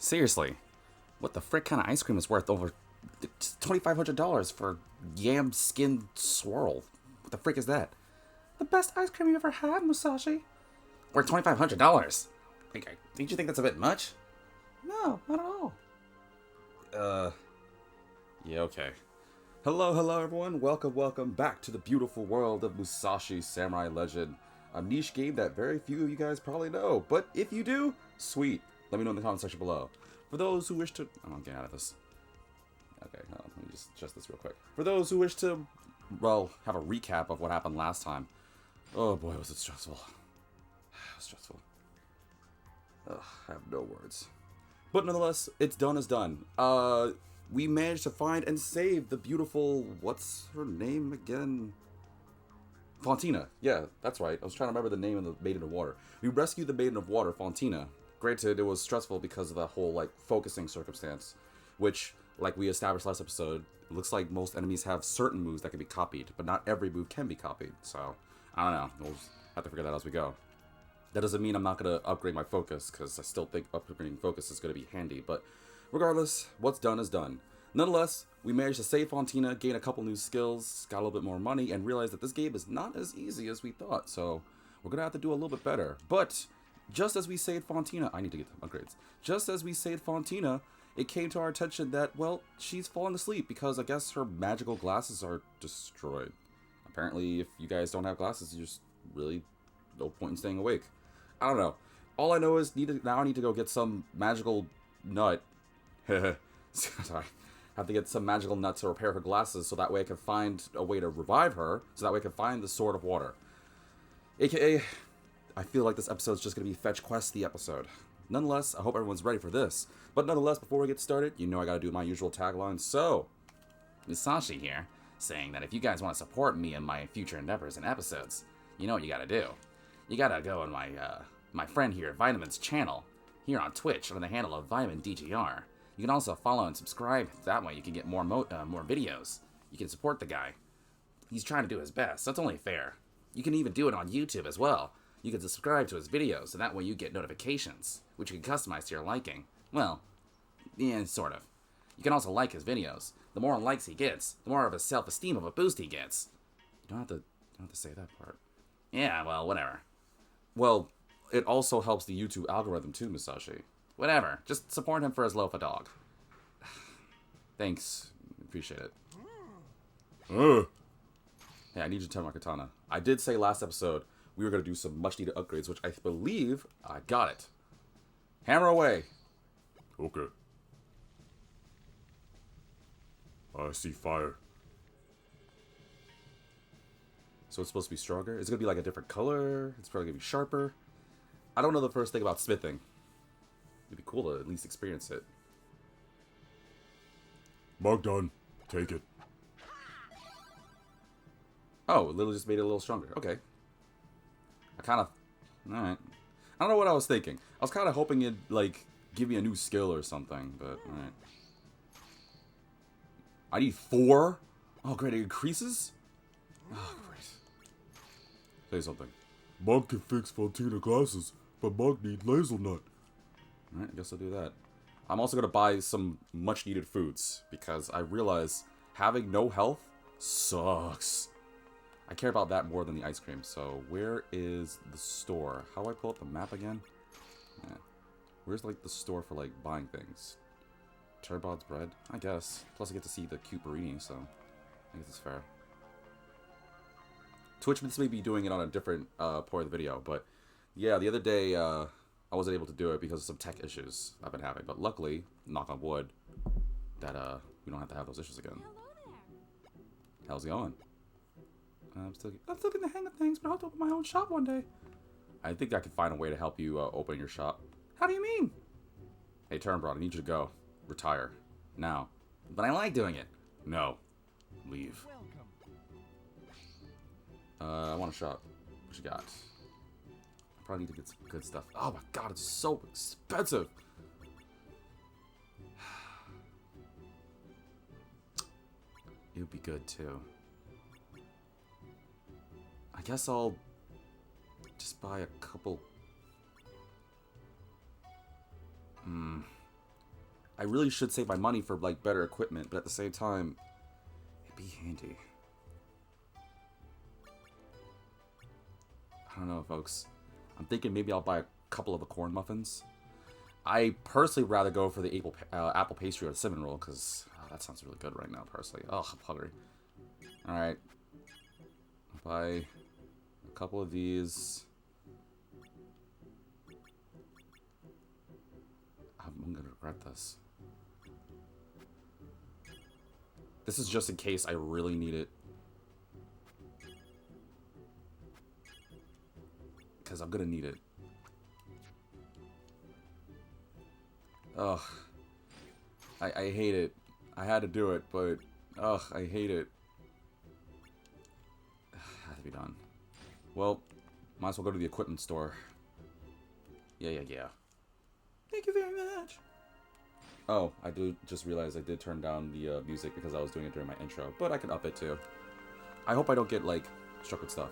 Seriously, what the frick kind of ice cream is worth over $2,500 for yam skin swirl? What the frick is that? The best ice cream you ever had, Musashi. Worth $2,500. Didn't you think that's a bit much? No, not at all. Yeah, okay. Hello everyone. Welcome back to the beautiful world of Musashi Samurai Legend. A niche game that very few of you guys probably know, but if you do, sweet. Let me know in the comment section below. For those who wish to... I'm gonna get out of this. Okay, let me just adjust this real quick. For those who wish to, well, have a recap of what happened last time. Oh boy, was it stressful. Stressful. Ugh, I have no words. But nonetheless, it's done as done. We managed to find and save the beautiful... What's her name again? Fontina. Yeah, that's right. I was trying to remember the name of the Maiden of Water. We rescued the Maiden of Water, Fontina. Granted, it was stressful because of that whole, focusing circumstance. Which, like we established last episode, it looks like most enemies have certain moves that can be copied. But not every move can be copied. So, I don't know. We'll just have to figure that out as we go. That doesn't mean I'm not going to upgrade my focus, because I still think upgrading focus is going to be handy. But regardless, what's done is done. Nonetheless, we managed to save Fontina, gain a couple new skills, got a little bit more money, and realized that this game is not as easy as we thought. So we're going to have to do a little bit better. But just as we saved Fontina, I need to get the upgrades. Just as we saved Fontina, it came to our attention that, well, she's fallen asleep because I guess her magical glasses are destroyed. Apparently, if you guys don't have glasses, you just really no point in staying awake. I don't know. All I know is now I need to go get some magical nut. Sorry. Have to get some magical nut to repair her glasses so that way I can find a way to revive her, so that way I can find the Sword of Water. AKA, I feel like this episode is just going to be Fetch Quest the episode. Nonetheless, I hope everyone's ready for this. But nonetheless, before we get started, you know I gotta do my usual tagline, so... Musashi here, saying that if you guys want to support me in my future endeavors and episodes, you know what you gotta do. You gotta go on my friend here, Vitamin's channel, here on Twitch, under the handle of VitaminDGR. You can also follow and subscribe. That way you can get more videos. You can support the guy. He's trying to do his best. That's only fair. You can even do it on YouTube as well. You can subscribe to his videos, so that way you get notifications, which you can customize to your liking. Well, yeah, sort of. You can also like his videos. The more likes he gets, the more of a self-esteem of a boost he gets. You don't have to say that part. Yeah, well, whatever. Well, it also helps the YouTube algorithm too, Musashi. Whatever. Just support him for his loaf of dog. Thanks. Appreciate it. Hey, I need you to turn my katana. I did say last episode we were going to do some much-needed upgrades, which I believe I got it. Hammer away. Okay. I see fire. So it's supposed to be stronger? Is it going to be like a different color? It's probably going to be sharper? I don't know the first thing about smithing. It'd be cool to at least experience it. Mug done. Take it. Oh, it literally just made it a little stronger. Okay. Alright. I don't know what I was thinking. I was kind of hoping it'd, give me a new skill or something, but alright. I need 4? Oh, great. It increases? Oh, great. Say something. Mug can fix Fontina glasses, but Mug need laser nut. Alright, I guess I'll do that. I'm also going to buy some much-needed foods, because I realize having no health sucks. I care about that more than the ice cream, so where is the store? How do I pull up the map again? Yeah. Where's, the store for, buying things? Turbod's bread? I guess. Plus I get to see the cute Barini, so I guess it's fair. Twitch may be doing it on a different part of the video, but yeah, the other day, I wasn't able to do it because of some tech issues I've been having, but luckily, knock on wood, that we don't have to have those issues again. How's it going? I'm still getting the hang of things, but I hope to open my own shop one day. I think I can find a way to help you open your shop. How do you mean? Hey, Turnbroad, I need you to go. Retire. Now. But I like doing it. No. Leave. I want a shop. What you got? Probably need to get some good stuff. Oh my god, it's so expensive. It would be good too. I guess I'll just buy a couple. I really should save my money for, like, better equipment, but at the same time, it'd be handy. I don't know, folks. I'm thinking maybe I'll buy a couple of the corn muffins. I personally rather go for the apple pastry or the cinnamon roll, because that sounds really good right now, personally. Oh, I'm hungry. Alright. Buy a couple of these. I'm gonna regret this. This is just in case I really need it. Because I'm gonna need it. Ugh. I hate it. I had to do it, but... Ugh, I hate it. Had to be done. Well, might as well go to the equipment store. Yeah. Thank you very much. Oh, I do just realize I did turn down the music because I was doing it during my intro, but I can up it too. I hope I don't get, like, struck with stuff.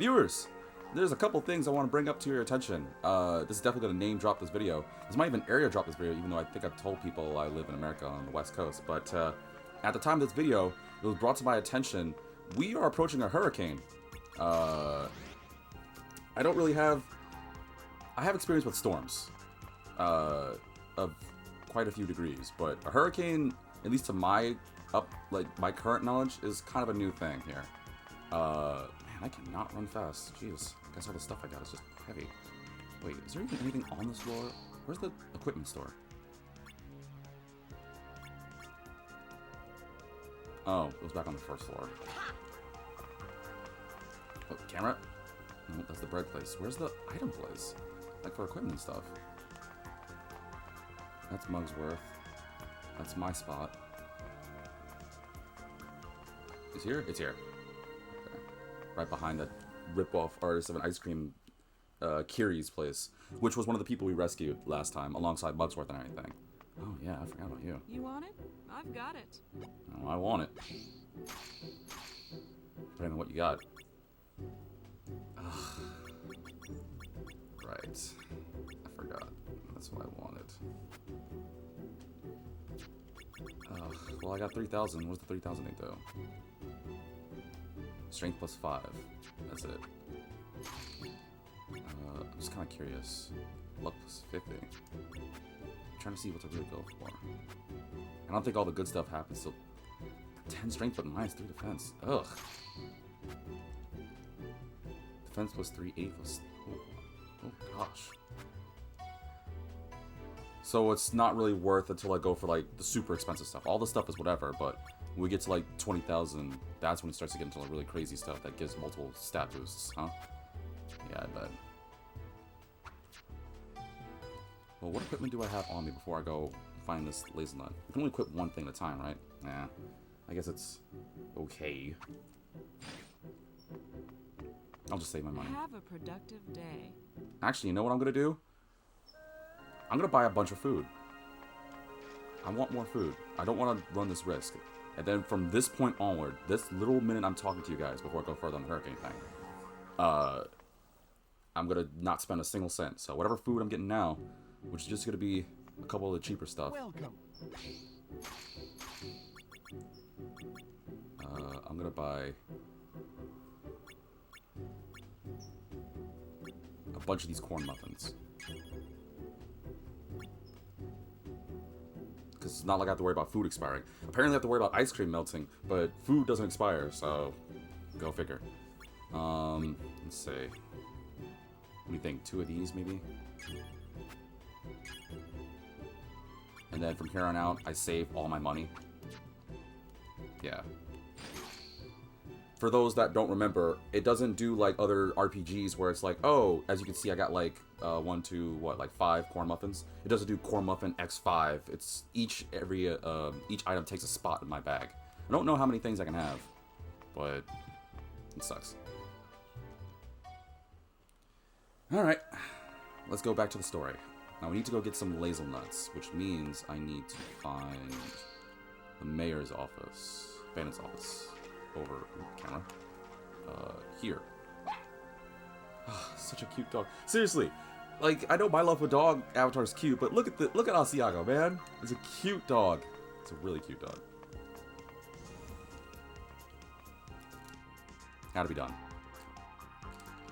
Viewers! There's a couple things I want to bring up to your attention. This is definitely going to name drop this video. This might even area drop this video, even though I think I've told people I live in America on the West Coast. But at the time of this video, it was brought to my attention, we are approaching a hurricane. I don't really have... I have experience with storms. Of quite a few degrees. But a hurricane, at least to my current knowledge, is kind of a new thing here. I cannot run fast. Jeez. I guess all the stuff I got is just heavy. Wait, is there even anything on this floor? Where's the equipment store? Oh, it was back on the first floor. Oh, camera? No, that's the bread place. Where's the item place? Like for equipment and stuff. That's Mugsworth. That's my spot. Is here? It's here. Right behind that rip-off artist of an ice cream, Kiri's place, which was one of the people we rescued last time, alongside Mugsworth and everything. Oh yeah, I forgot about you. You want it? I've got it. Oh, I want it. Depending on what you got. Ugh. Right. I forgot. That's what I wanted. Well, I got 3,000. What's the 3,000 they do? Strength plus 5. That's it. I'm just kind of curious. Luck plus 50. I'm trying to see what to really go for. I don't think all the good stuff happens till 10 strength but minus 3 defense. Ugh. Defense plus 3, 8 plus... Oh gosh. So it's not really worth until I go for like the super expensive stuff. All the stuff is whatever, but when we get to like 20,000, that's when it starts to get into like really crazy stuff that gives multiple stat boosts, huh? Yeah, I bet. Well, what equipment do I have on me before I go find this laser nut? You can only equip one thing at a time, right? Nah. I guess it's okay. I'll just save my money. Have a productive day. Actually, you know what I'm gonna do? I'm gonna buy a bunch of food. I want more food. I don't want to run this risk. And then from this point onward, this little minute I'm talking to you guys before I go further on the hurricane thing, I'm gonna not spend a single cent. So whatever food I'm getting now, which is just gonna be a couple of the cheaper stuff. Welcome. I'm gonna buy a bunch of these corn muffins. Because it's not like I have to worry about food expiring. Apparently I have to worry about ice cream melting, but food doesn't expire, so go figure. Let's see. What do you think? 2 of these, maybe? And then from here on out, I save all my money. Yeah. For those that don't remember, it doesn't do like other RPGs where it's like, oh, as you can see, I got like 1, 2, what, like 5 corn muffins. It doesn't do corn muffin X5. It's each item takes a spot in my bag. I don't know how many things I can have, but it sucks. All right, let's go back to the story. Now we need to go get some laser nuts, which means I need to find the mayor's office, bandit's office. Over camera. Here. Such a cute dog. Seriously, Like, I know my love for dog avatar is cute, but look at Asiago, man. It's a cute dog. It's a really cute dog. Had to be done.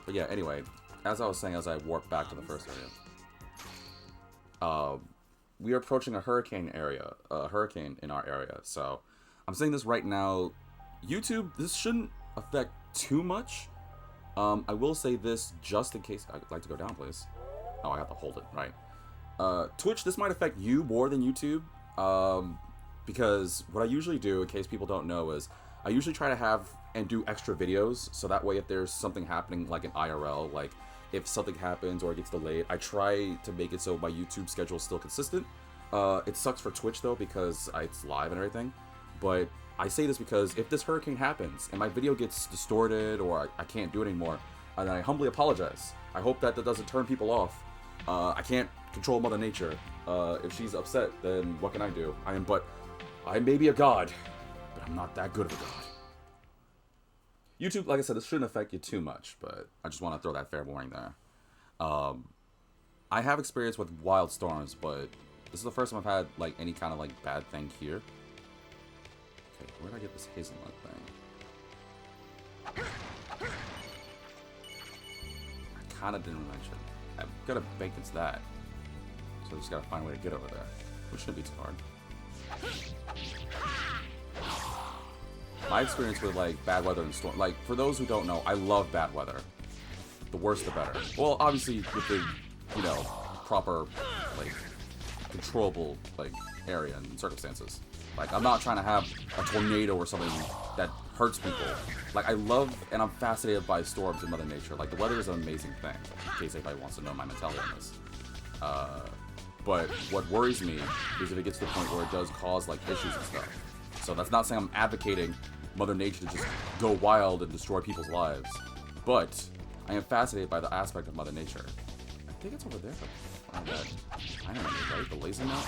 But yeah, anyway, as I was saying, as I warp back to the first area, we are approaching a hurricane in our area. So I'm saying this right now, YouTube, this shouldn't affect too much. I will say this just in case. I'd like to go down, please. Oh, I have to hold it, right. Twitch, this might affect you more than YouTube. Because what I usually do, in case people don't know, is I usually try to have and do extra videos, so that way if there's something happening like an IRL, like if something happens or it gets delayed, I try to make it so my YouTube schedule is still consistent. It sucks for Twitch though, because it's live and everything, but I say this because if this hurricane happens and my video gets distorted or I can't do it anymore, and I humbly apologize. I hope that doesn't turn people off. I can't control Mother Nature. If she's upset, then what can I do? I may be a god, but I'm not that good of a god. YouTube, like I said, this shouldn't affect you too much, but I just want to throw that fair warning there. I have experience with wild storms, but this is the first time I've had like any kind of like bad thing here. Okay, where did I get this hazelnut thing? I kind of didn't mention. I've got to bank into that, so I just got to find a way to get over there, which shouldn't be too hard. My experience with like bad weather and storm, like for those who don't know, I love bad weather. The worse the better. Well, obviously with the, you know, proper like controllable like area and circumstances. Like I'm not trying to have a tornado or something that hurts people. Like I love and I'm fascinated by storms and Mother Nature. Like the weather is an amazing thing. In case anybody wants to know my mentality on this. But what worries me is if it gets to the point where it does cause like issues and stuff. So that's not saying I'm advocating Mother Nature to just go wild and destroy people's lives. But I am fascinated by the aspect of Mother Nature. I think it's over there. I don't know, right? The lazy nut?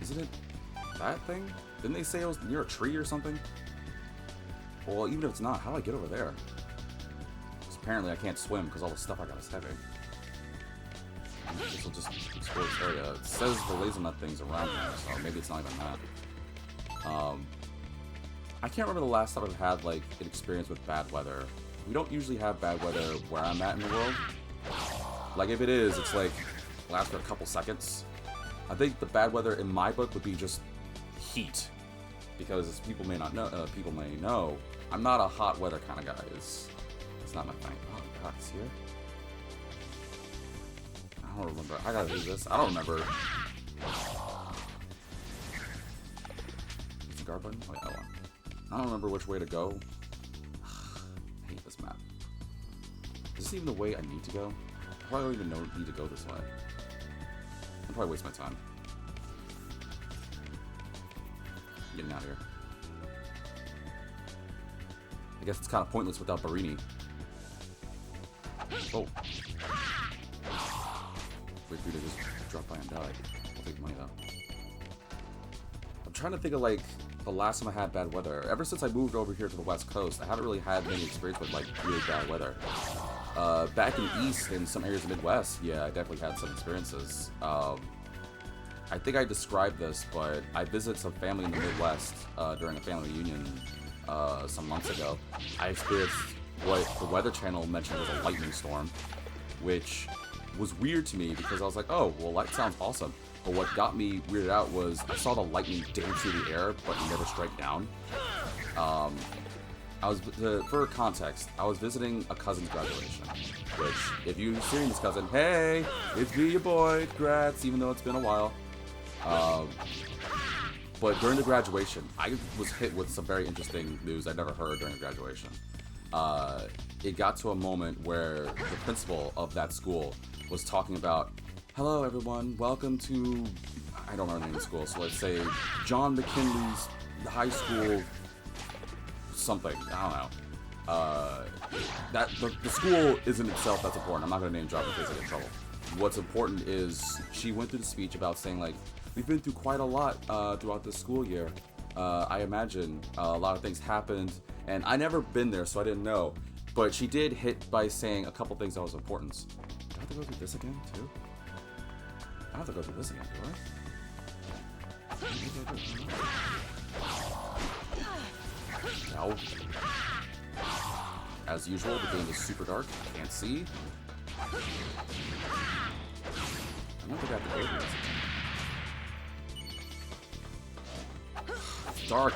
Isn't it that thing? Didn't they say it was near a tree or something? Well, even if it's not, how do I get over there? Because apparently I can't swim because all the stuff I got is heavy. This will just explore this area. It says the laser nut thing's around here, so maybe it's not even that. I can't remember the last time I've had like an experience with bad weather. We don't usually have bad weather where I'm at in the world. Like if it is, it's like lasts for a couple seconds. I think the bad weather in my book would be just heat, because as people may not know, I'm not a hot weather kind of guy. It's not my thing. Oh God, it's here. I don't remember. I gotta do this. I don't remember. Is the guard button? Oh yeah, that one. I don't remember which way to go. I hate this map. Is this even the way I need to go? I probably don't even need to go this way. I'll probably waste my time. Getting out of here. I guess it's kind of pointless without Barini. Oh. Wait for you to just drop by and die. I'll take the money though. I'm trying to think of like the last time I had bad weather. Ever since I moved over here to the West Coast, I haven't really had many experience with like really bad weather. Back in the East and some areas of the Midwest, yeah, I definitely had some experiences. I think I described this, but I visited some family in the Midwest during a family reunion some months ago. I experienced what the Weather Channel mentioned was a lightning storm, which was weird to me because I was like, oh, well, that sounds awesome. But what got me weirded out was I saw the lightning dance through the air, but never strike down. For context, I was visiting a cousin's graduation, which, if you've seen this cousin, hey, it's me, your boy, congrats, even though it's been a while. But during the graduation, I was hit with some very interesting news I'd never heard during a graduation. It got to a moment where the principal of that school was talking about, hello everyone, welcome to, I don't remember the name of the school, so let's say John McKinley's high school something, I don't know. The school isn't itself that's important. I'm not going to name drop in case I get in trouble. What's important is she went through the speech about saying like, we've been through quite a lot throughout this school year. I imagine a lot of things happened, and I never been there, so I didn't know. But she did hit by saying a couple things that was important. Do I have to go through this again, too? I have to go through this again, do I? No. As usual, the game is super dark. Can't see. I don't think I have to go through this. It's dark.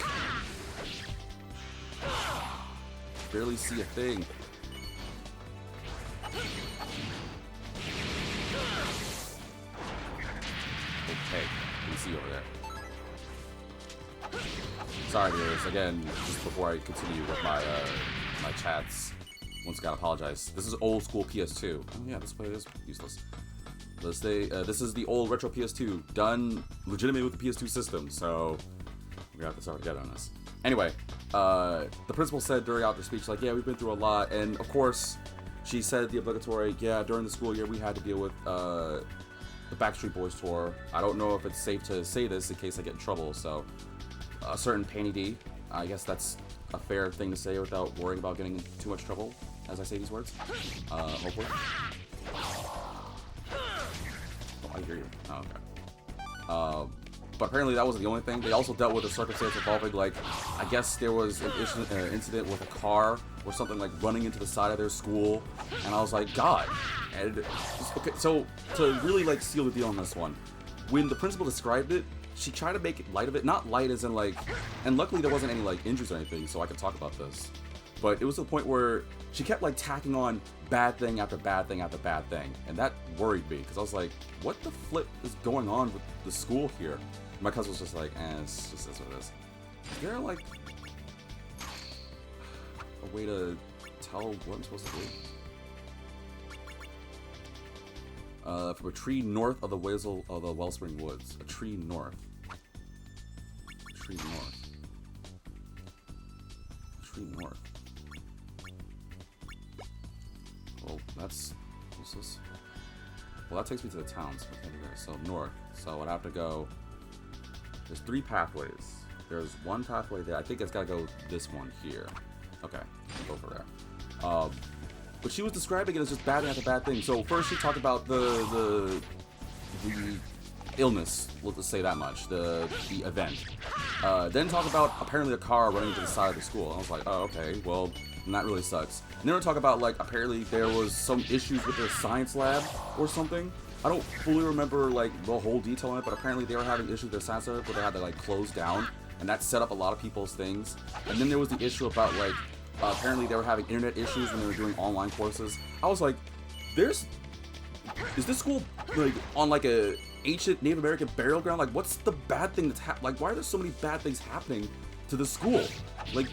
Barely see a thing. Okay, you can see over there. Sorry, viewers. Again, just before I continue with my my chats, once again, I apologize. This is old school PS2. Oh yeah, this play is useless. This is the old retro PS2, done legitimately with the PS2 system. So we're gonna have to start together on this. Anyway, the principal said during her speech, like, yeah, we've been through a lot, and of course, she said the obligatory, yeah, during the school year we had to deal with the Backstreet Boys tour. I don't know if it's safe to say this in case I get in trouble, so a certain Panty D, I guess that's a fair thing to say without worrying about getting in too much trouble as I say these words. Hopefully. Oh, I hear you. Oh, okay. But apparently that wasn't the only thing. They also dealt with a circumstance involving, like, I guess there was an incident with a car or something, like, running into the side of their school. And I was like, God. And, okay, so to really, like, seal the deal on this one, when the principal described it, she tried to make light of it. Not light as in, like, and luckily there wasn't any, like, injuries or anything, so I could talk about this. But it was to the point where she kept, like, tacking on bad thing after bad thing after bad thing. And that worried me, because I was like, what the flip is going on with the school here? My cousin was just like, it's just this what it is. Is there, like, a way to tell what I'm supposed to do? From a tree north of the Wellspring Woods. A tree north. A tree north. A tree north. Well, that's useless. Well, that takes me to the town, so I can't do that. So north. So I'd have to go. There's 3 pathways. There's one pathway there. I think it's got to go this one here. Okay, go for there. But she was describing it as just bad after bad thing. So first she talked about the illness. Let's just say that much. The event. Then talk about apparently a car running into the side of the school. I was like, oh, okay, well, that really sucks. And then we talk about, like, apparently there was some issues with their science lab or something. I don't fully remember, like, the whole detail on it, but apparently they were having issues with their science lab where they had to, like, close down, and that set up a lot of people's things. And then there was the issue about, like, apparently they were having internet issues when they were doing online courses. I was like, is this school, like, on, like, a ancient Native American burial ground? Like, what's the bad thing that's like, why are there so many bad things happening to the school? Like,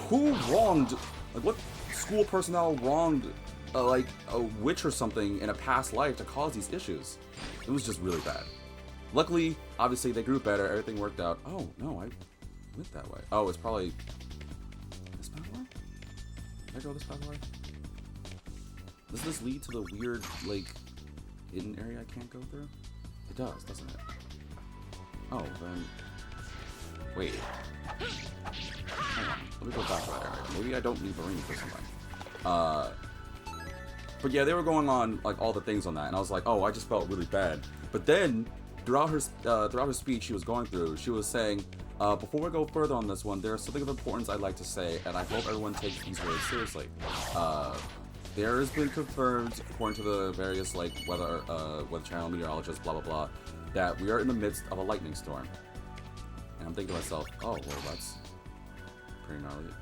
who wronged, like, what school personnel wronged, like, a witch or something in a past life to cause these issues? It was just really bad. Luckily, obviously, they grew better, everything worked out. Oh, no, I went that way. Oh, it's probably this pathway? Did I go this pathway? Does this lead to the weird, like, hidden area I can't go through? It does, doesn't it? Oh, then... Wait. Hang on. Let me go back to that area. Maybe I don't need Marine for something. But yeah, they were going on, like, all the things on that, and I was like, oh, I just felt really bad. But then, throughout her speech she was going through, she was saying, before we go further on this one, there's something of importance I'd like to say, and I hope everyone takes these words seriously. There has been confirmed, according to the various, like, weather channel meteorologists, blah blah blah, that we are in the midst of a lightning storm. And I'm thinking to myself, oh, well, that's pretty gnarly.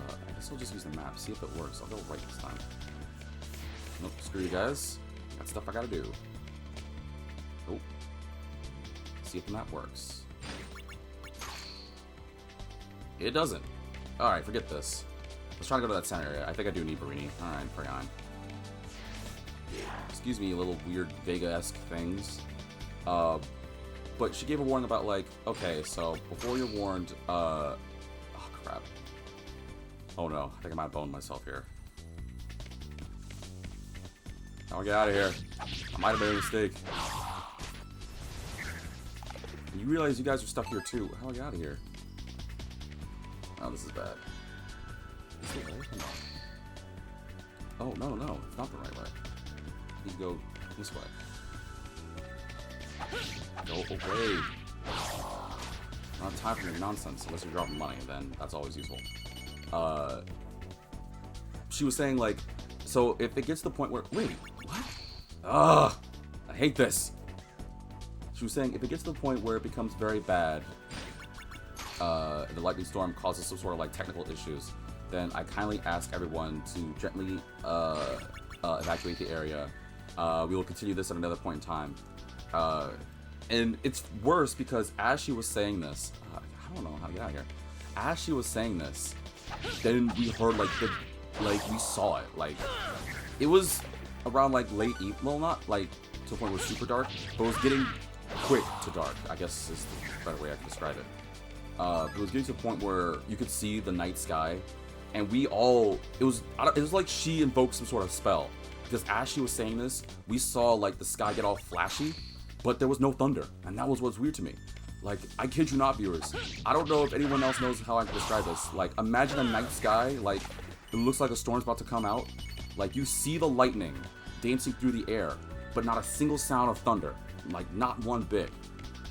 I guess I'll just use the map, see if it works. I'll go right this time. Nope, screw you guys. Got stuff I gotta do. Oh. See if the map works. It doesn't. Alright, forget this. Let's try to go to that center area. I think I do need Barini. Alright, hurry on. Excuse me, little weird Vega-esque things. But she gave a warning about, like, okay, so before you're warned, oh crap. Oh no, I think I might have boned myself here. I'll get out of here. I might have made a mistake. You realize you guys are stuck here too. How do I get out of here? Oh, this is bad. Is it right? Oh, no, no. It's not the right way. You go this way. Go away. Not time for your nonsense unless you're dropping money, then that's always useful. She was saying, like, so if it gets to the point where... Wait, what? Ugh! I hate this! She was saying if it gets to the point where it becomes very bad, the lightning storm causes some sort of, like, technical issues, then I kindly ask everyone to gently evacuate the area. We will continue this at another point in time. And it's worse because as she was saying this... I don't know how to get out of here. As she was saying this, then we heard, like, we saw it. Like, it was around, like, late evening. Well, not, like, to the point where it was super dark, but it was getting quick to dark, I guess is the better way I can describe it. It was getting to the point where you could see the night sky, and we all... It was like she invoked some sort of spell. Because as she was saying this, we saw, like, the sky get all flashy, but there was no thunder, and that was what's weird to me. Like, I kid you not, viewers. I don't know if anyone else knows how I can describe this. Like, imagine a night sky, like, it looks like a storm's about to come out. Like, you see the lightning dancing through the air, but not a single sound of thunder. Like, not one bit.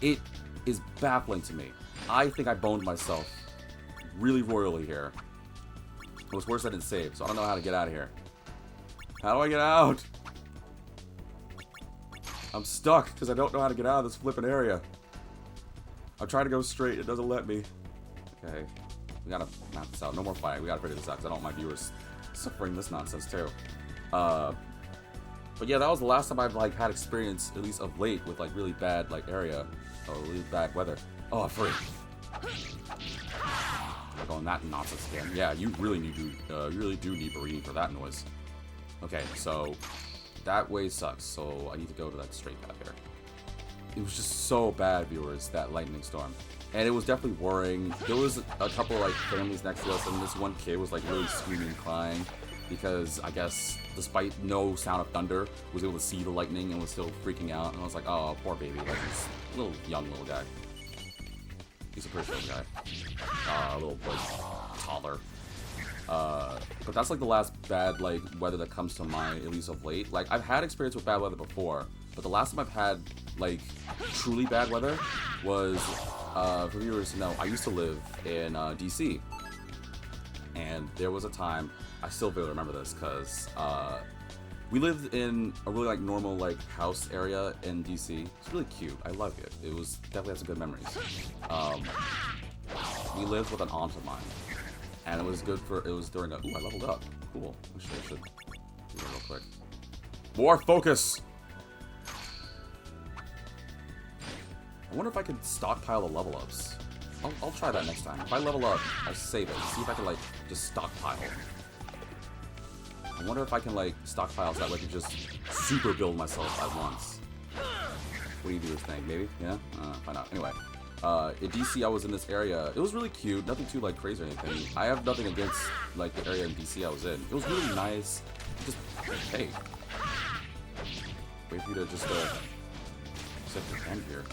It is baffling to me. I think I boned myself really royally here. It was worse I didn't save, so I don't know how to get out of here. How do I get out? I'm stuck, because I don't know how to get out of this flippin' area. I'm trying to go straight, it doesn't let me. Okay, we gotta map this out. No more fighting, we gotta figure this out, because I don't want my viewers suffering this nonsense, too. But yeah, that was the last time I've, like, had experience, at least of late, with, like, really bad, like, area. Or really bad weather. Oh, I'm free. I'm going that nonsense again. Yeah, you really do need Barini for that noise. Okay, so that way sucks, so I need to go to that straight path here. It was just so bad, viewers, that lightning storm. And it was definitely worrying. There was a couple of, like, families next to us, and this one kid was, like, really screaming and crying because, I guess, despite no sound of thunder, was able to see the lightning and was still freaking out. And I was like, oh, poor baby. Like, this young little guy. He's a pretty little guy. Little, like, toddler. But that's, like, the last bad, like, weather that comes to mind, at least of late. Like, I've had experience with bad weather before, but the last time I've had, like, truly bad weather was, for viewers to know, I used to live in, DC. And there was a time, I still barely remember this, because, we lived in a really, like, normal, like, house area in DC. It's really cute. I like it. It was, definitely has some good memories. We lived with an aunt of mine. And it was good for, it was during a, ooh, I leveled up. Cool. I should do that real quick. More focus! I wonder if I could stockpile the level ups. I'll try that next time. If I level up, I save it. See if I can, like, just stockpile. I wonder if I can, like, stockpile so that way I can just super build myself at once. What do you do this thing? Maybe? Yeah? Find out. Anyway. In DC, I was in this area. It was really cute. Nothing too, like, crazy or anything. I have nothing against, like, the area in DC I was in. It was really nice. Just, hey. Wait for you to just, set your end here.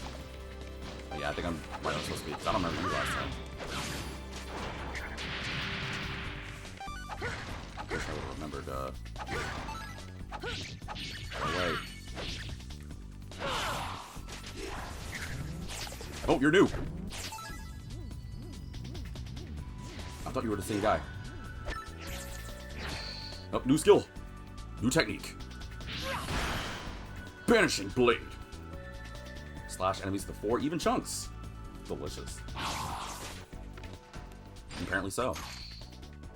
Oh, yeah, I think I'm right where I'm supposed to be, because I don't remember you last time. I wish I would have remembered, oh, wait. Oh, you're new! I thought you were the same guy. Oh, new skill! New technique! Banishing Blade! Slash enemies to 4 even chunks! Delicious. Apparently so.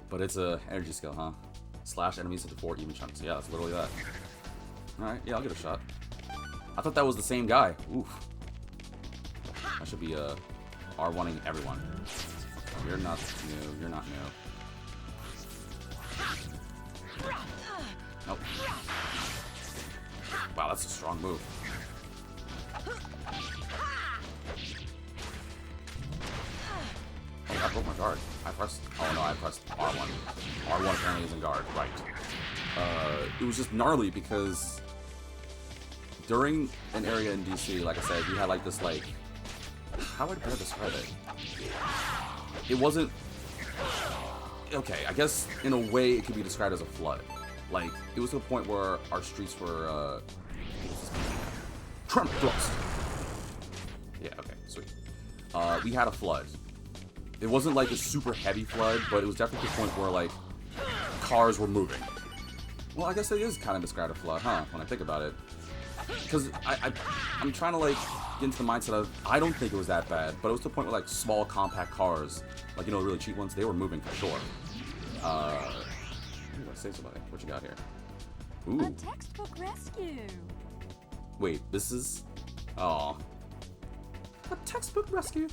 But it's a energy skill, huh? Slash enemies to 4 even chunks. Yeah, that's literally that. Alright, yeah, I'll give it a shot. I thought that was the same guy. Oof. I should be R1ing everyone. Oh, you're not new. You're not new. Nope. Wow, that's a strong move. Oh, I broke my guard. I pressed... Oh no, I pressed R1. R1 apparently is in guard. Right. It was just gnarly because during an area in DC, like I said, we had like this like... How would I describe it? It wasn't... okay, I guess in a way it could be described as a flood. Like, it was to the point where our streets were, Trump thrust. Yeah, okay, sweet. We had a flood. It wasn't like a super heavy flood, but it was definitely to the point where, like, cars were moving. Well, I guess it is kind of described a flood, huh, when I think about it. Because I'm trying to, like, get into the mindset of, I don't think it was that bad, but it was to the point where, like, small, compact cars, like, you know, really cheap ones, they were moving for sure. Ooh, I saved somebody. What you got here? Ooh. A textbook rescue. Wait, this is... Aw. A textbook rescue.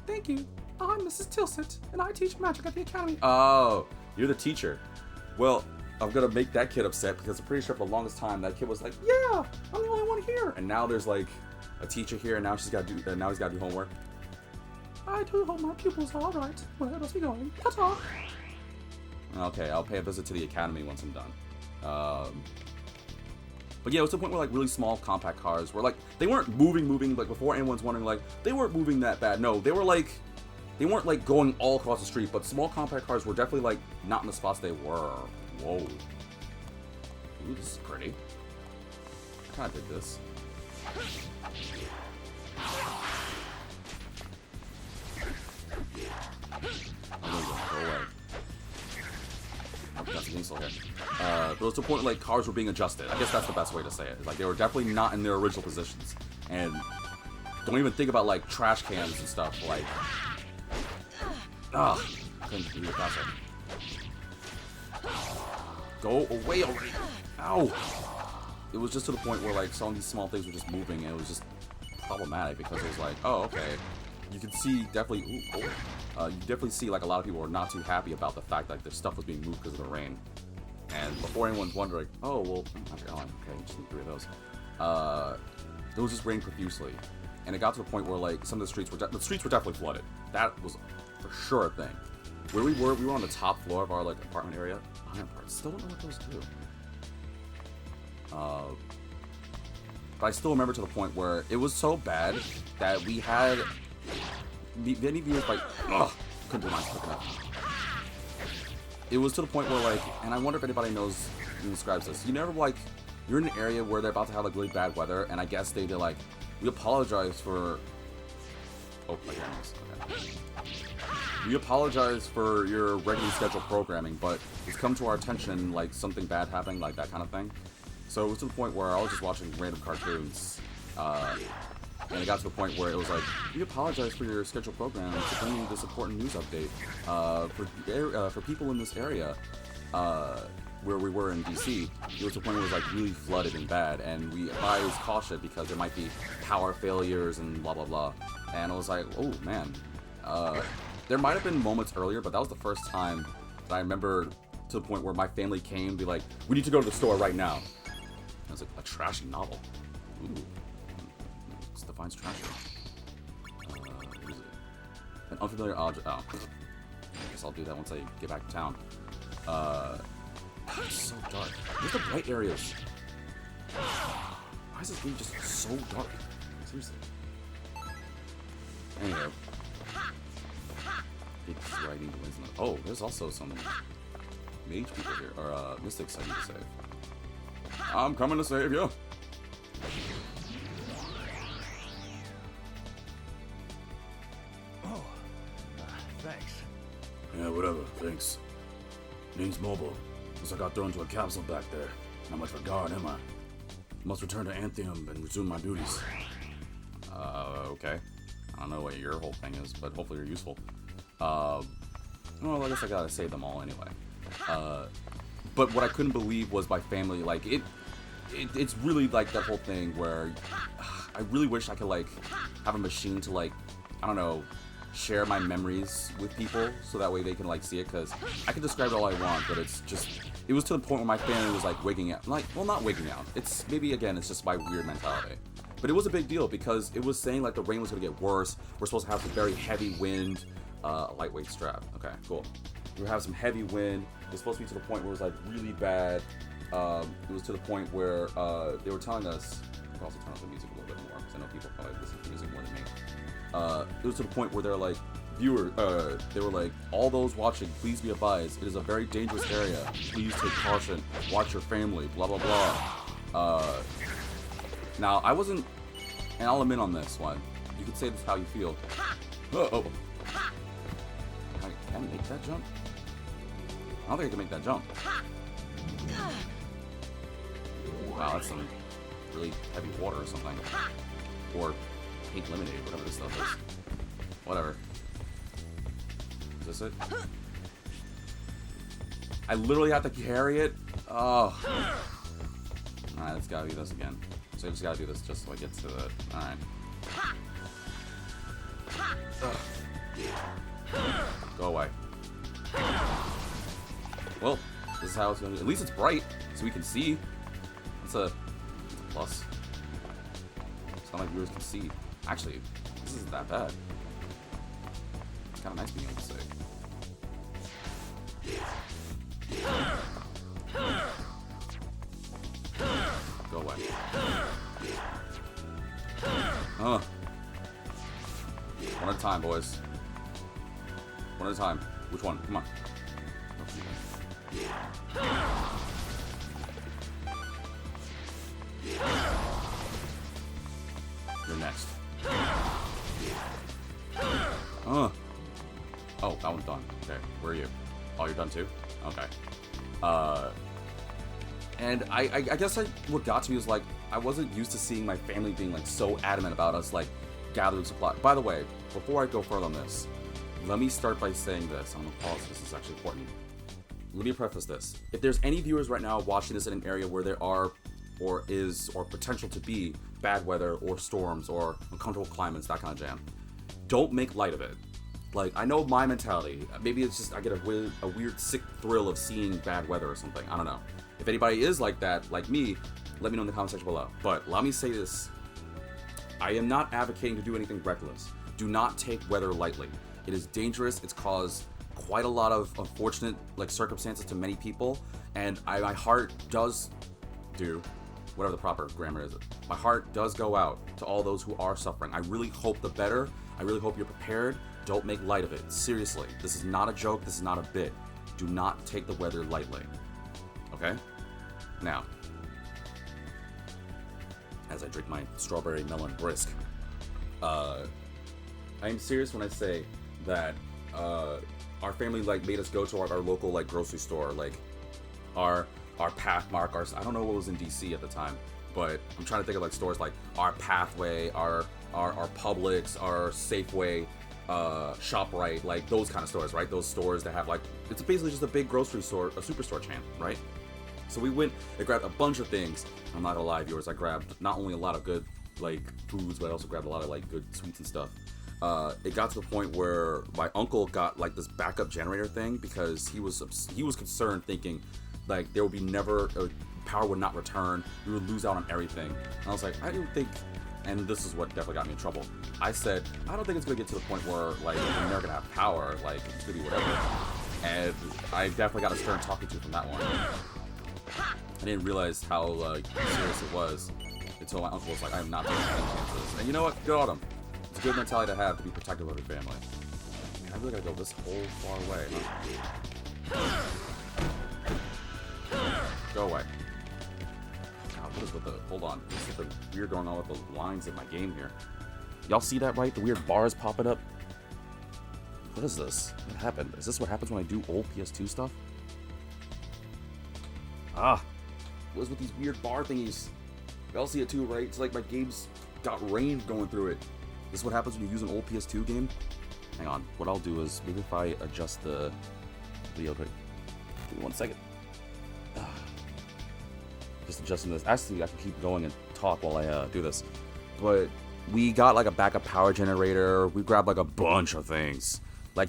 Thank you. I'm Mrs. Tilsit, and I teach magic at the academy. Oh, you're the teacher. Well, I'm gonna make that kid upset because I'm pretty sure for the longest time that kid was like, "Yeah, I'm the only one here." And now there's like a teacher here, and now she's got to do. Now he's got to do homework. I do hope my pupils are all right. Where must be going? Ta-ta. Okay, I'll pay a visit to the academy once I'm done. But yeah, it was to the point where like really small, compact cars were like they weren't moving like before anyone's wondering like they weren't moving that bad. No, they were like. They weren't like going all across the street, but small compact cars were definitely like not in the spots they were. Whoa. Ooh, this is pretty. I kinda dig this. Go away. Oh, that's an insult here. But it was to the point where like cars were being adjusted. I guess that's the best way to say it. Like they were definitely not in their original positions. And don't even think about like trash cans and stuff. Like ugh, couldn't do it faster. Go away already. Ow. It was just to the point where like some of these small things were just moving and it was just problematic because it was like, oh, okay. You can see definitely, you definitely see like a lot of people were not too happy about the fact that their stuff was being moved because of the rain. And before anyone's wondering, oh, well, okay, just need 3 of those. It was just raining profusely. And it got to the point where like some of the streets were definitely flooded. That was for sure a thing. Where we were on the top floor of our like apartment area. I still don't know what those do. But I still remember to the point where it was so bad that we had many viewers like, couldn't do mine quick enough. It was to the point where like, and I wonder if anybody knows and describes this. You never like, you're in an area where they're about to have like really bad weather, and I guess they're like, we apologize for. Oh my goodness. Okay. We apologize for your regularly scheduled programming, but it's come to our attention like something bad happening, like that kind of thing. So it was to the point where I was just watching random cartoons, and it got to the point where it was like, we apologize for your scheduled programming to bring you this important news update for people in this area where we were in DC. It was to the point where it was like really flooded and bad, and we advised caution because there might be power failures and blah blah blah. And I was like, oh man. There might have been moments earlier, but that was the first time that I remember to the point where my family came and be like, we need to go to the store right now. And I was like, a trashy novel. Ooh. This defines trashy. What is it? An unfamiliar object. Oh. I guess I'll do that once I get back to town. God, it's so dark. Where's the bright areas? Why is this game just so dark? Seriously. Anyway. It's writing the wins. Oh, there's also some mage people here, or mystics I need to save. I'm coming to save you. Oh, thanks. Yeah, whatever, thanks. Name's Mobile. Looks like I got thrown into a capsule back there. Not much of a guard, am I? Must return to Anthium and resume my duties. Okay. I don't know what your whole thing is, but hopefully you're useful. Well, I guess I gotta save them all anyway. But what I couldn't believe was my family, like, it's really like that whole thing where I really wish I could, like, have a machine to, like, I don't know, share my memories with people so that way they can, like, see it, because I can describe it all I want, but it's just, it was to the point where my family was, like, wigging out. Like, well, not wigging out. It's, maybe, again, it's just my weird mentality. But it was a big deal because it was saying, like, the rain was gonna get worse. We're supposed to have some very heavy wind. A lightweight strap. Okay, cool. We were having some heavy wind. It was supposed to be to the point where it was like really bad. It was to the point where they were telling us. I'll also turn off the music a little bit more because I know people probably listen to music more than me. It was to the point where they're like, viewer, they were like, all those watching, please be advised, it is a very dangerous area. Please take caution. Watch your family. Blah blah blah. Now I wasn't, and I'll admit on this one. You can say this how you feel. Oh. Can I make that jump? I don't think I can make that jump. Wow, that's some really heavy water or something. Or pink lemonade, whatever this stuff is. Whatever. Is this it? I literally have to carry it? Oh. Alright, it's gotta be this again. So I just gotta do this just so I get to it. Alright. Go away. Well, this is how it's gonna be. At least it's bright, so we can see. It's a plus. It's not like viewers can see. Actually, this isn't that bad. It's kind of nice being able to see. Go away. One at a time, boys. One at a time. Which one? Come on. You're next. Oh, that one's done. Okay, where are you? Oh, you're done too? Okay. And I guess what got to me was like, I wasn't used to seeing my family being like so adamant about us like gathering supply. By the way, before I go further on this, let me start by saying this. I'm gonna pause. This is actually important. Let me preface this. If there's any viewers right now watching this in an area where there are or potential to be bad weather or storms or uncomfortable climates, that kind of jam, don't make light of it. Like, I know my mentality. Maybe it's just I get a weird sick thrill of seeing bad weather or something. I don't know. If anybody is like that, like me, let me know in the comment section below. But let me say this. I am not advocating to do anything reckless. Do not take weather lightly. It is dangerous. It's caused quite a lot of unfortunate circumstances to many people, and my heart does do whatever the proper grammar is. My heart does go out to all those who are suffering. I really hope the better. I really hope you're prepared. Don't make light of it. Seriously, this is not a joke. This is not a bit. Do not take the weather lightly. Okay? Now, as I drink my strawberry melon brisk, I am serious when I say that our family made us go to our local grocery store, our Pathmark, I don't know what was in DC at the time, but I'm trying to think of stores like our Pathway, our Publix, our Safeway, ShopRite, those kind of stores, right? Those stores that have it's basically just a big grocery store, a superstore chain, right? So we went and grabbed a bunch of things. I'm not gonna lie, viewers, I grabbed not only a lot of good foods, but I also grabbed a lot of good sweets and stuff. It got to the point where my uncle got this backup generator thing because he was concerned, thinking there would be power would not return, we would lose out on everything. And I was like, I don't think, and this is what definitely got me in trouble. I said, I don't think it's gonna get to the point where we're never gonna have power, it's gonna be whatever. And I definitely got a stern talking to from that one. I didn't realize how serious it was until my uncle was like, I am not taking any chances. And you know what? Good on him. It's a good mentality to have, to be protective of your family. I really gotta go this whole far away, huh? Go away. God, what is with the... Hold on. What's with the weird going on with the lines in my game here? Y'all see that, right? The weird bars popping up? What is this? What happened? Is this what happens when I do old PS2 stuff? What is with these weird bar thingies? Y'all see it too, right? It's like my game's got rain going through it. This is what happens when you use an old PS2 game? Hang on. What I'll do is, maybe if I adjust the video quick. Give me 1 second. Just adjusting this. Actually, I can keep going and talk while I do this. But we got a backup power generator. We grabbed a bunch of things.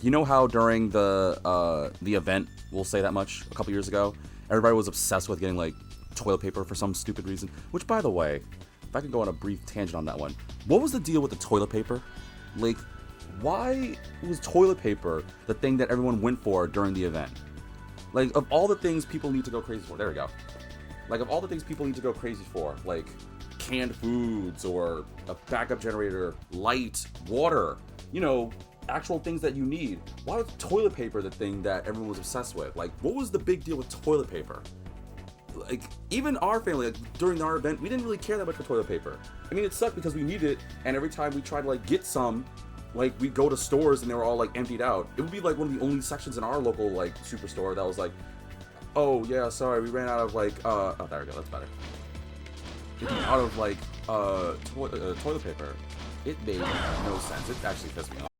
You know how during the event, we'll say that much, a couple years ago, everybody was obsessed with getting toilet paper for some stupid reason. Which, by the way, if I could go on a brief tangent on that one, what was the deal with the toilet paper? Why was toilet paper the thing that everyone went for during the event? Of all the things people need to go crazy for, there we go. Of all the things people need to go crazy for, canned foods or a backup generator, light, water, actual things that you need. Why was toilet paper the thing that everyone was obsessed with? Like, what was the big deal with toilet paper? Like, even our family, like, during our event, we didn't really care that much for toilet paper. I mean, it sucked because we needed it, and every time we tried to, like, get some, like, we'd go to stores and they were all, like, emptied out. It would be, like, one of the only sections in our local, like, superstore that was like, oh, yeah, sorry, we ran out of, like, oh, there we go, that's better. Out of, like, toilet paper. It made no sense. It actually pissed me off.